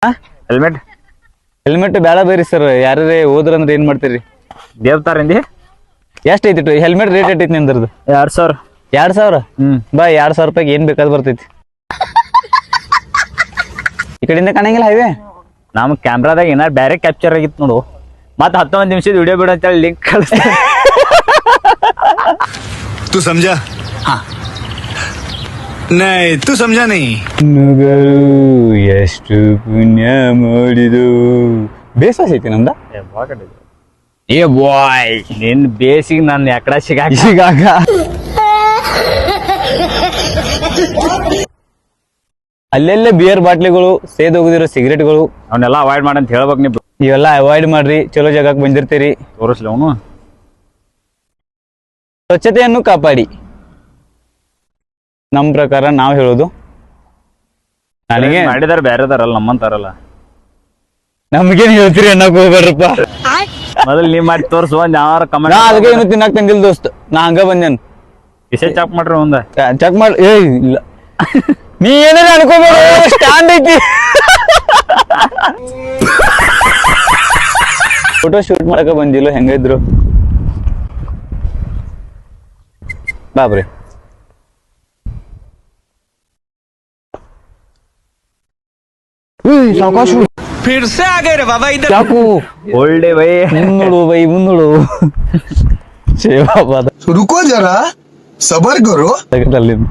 Helmet helmet ಬೇಡ ಬೇರಿ sir. ಯಾರೇ ಹೋದ್ರಂದ್ರೆ ಏನ್ ಮಾಡ್ತೀರಿ? ದೇವ್ತಾರಿಂದಿ ಎಷ್ಟ್ ಐತಿ ಹೆಲ್ಮೆಟ್ ರೇಟ್ ಐತಿ ನಿಂದ್ರದ್ದು? 2000. 2000? ಬಾ 2000 ರೂಪಾಯಿಗೆ ಏನ್ ಬೇಕಾದ್ ಬರ್ತೈತಿ. ಈ ಕಡೆಯಿಂದ ಕಾಣಂಗಿಲ್ಲ ಹೈವೇ. ನಮ್ ಕ್ಯಾಮ್ರಾದಾಗ ಏನಾರ ಬ್ಯಾರೆ ಕ್ಯಾಪ್ಚರ್ ಆಗಿತ್ತು ನೋಡು. ಮತ್ 11 ನಿಮಿಷದ ವಿಡಿಯೋ ಬಿಡು ಅಂತೇಳಿ ಲಿಂಕ್ ಕಳಿಸ್ತೀನಿ. तू समझा? हाँ नहीं तू समझा नहीं. ಎಷ್ಟು ಪುಣ್ಯ ಮಾಡಿದು. ಬೇಸಸ್ ಐತಿ ನಮ್ದ. ಏ ಬಾಯ್ ನಿನ್ ಬೇಸಿಗೆ ನಾನು ಯಾಕಡ ಸಿಗಾಕ ಅಲ್ಲೆಲ್ಲೇ ಬಿಯರ್ ಬಾಟ್ಲಿಗಳು, ಸೇದೋಗದಿರೋ ಸಿಗರೇಟ್ಗಳು, ಅವನ್ನೆಲ್ಲ ಅವಾಯ್ಡ್ ಮಾಡಂತ ಹೇಳ್ಬೇಕು. ನೀವು ಇವೆಲ್ಲ ಅವಾಯ್ಡ್ ಮಾಡ್ರಿ. ಚಲೋ ಜಾಗಕ್ಕೆ ಬಂದಿರ್ತೀರಿ. ತೋರಿಸ್ಲಿ ಅವನು. ಸ್ವಚ್ಛತೆಯನ್ನು ಕಾಪಾಡಿ. ನಮ್ ಪ್ರಕಾರ ನಾವ್ ಹೇಳೋದು. ನನಗೆ ಮಾಡಿದಾರ ಬೇರೆದಾರಲ್ಲ, ನಮ್ಮಂತಾರಲ್ಲ. ನಮ್ಗೇನ್ ಹೇಳ್ತೀರಿ ಅನ್ನಕ್ ಹೋಗ್ಬೇಡ್ರಪ್ಪ. ಮೊದಲು ನೀವ್ ಮಾಡಿ ತೋರ್ಸು. ಒಂದ್ ಯಾರ ನಾ ಕಮೆಂಟ್ ಅದಕ್ಕೆ ಏನು ತಿನ್ನಾಕ್ ತಂದಿಲ್ ದೋಸ್ತ್. ನಾ ಹಂಗ ಬಂದೇನ್. ವಿಷಯ ಚಾಕ್ ಮಾಡ್ರಿ ಒಂದ ಚೆಕ್ ಮಾಡಿ. ಏ ಇಲ್ಲ, ನೀ ಏನಾರ ಅನ್ಕೋಬೇಡ. ಸ್ಟ್ಯಾಂಡ್ ಐತಿ. ಫೋಟೋ ಶೂಟ್ ಮಾಡಕ ಬಂದಿಲ್ಲ. ಹೆಂಗಿದ್ರು ಬಾಬ್ರಿ. फिर से आ गए रे बाबा इधर. ಚಾಕು ಒಳ್ಳೆ ಬೈ. ಮುನ್ನೋಡು ಬೈ ಮುನ್ನೋಡು. ಸೇವಾ रुको जरा सबर करो. ಅಲ್ಲಿಂದ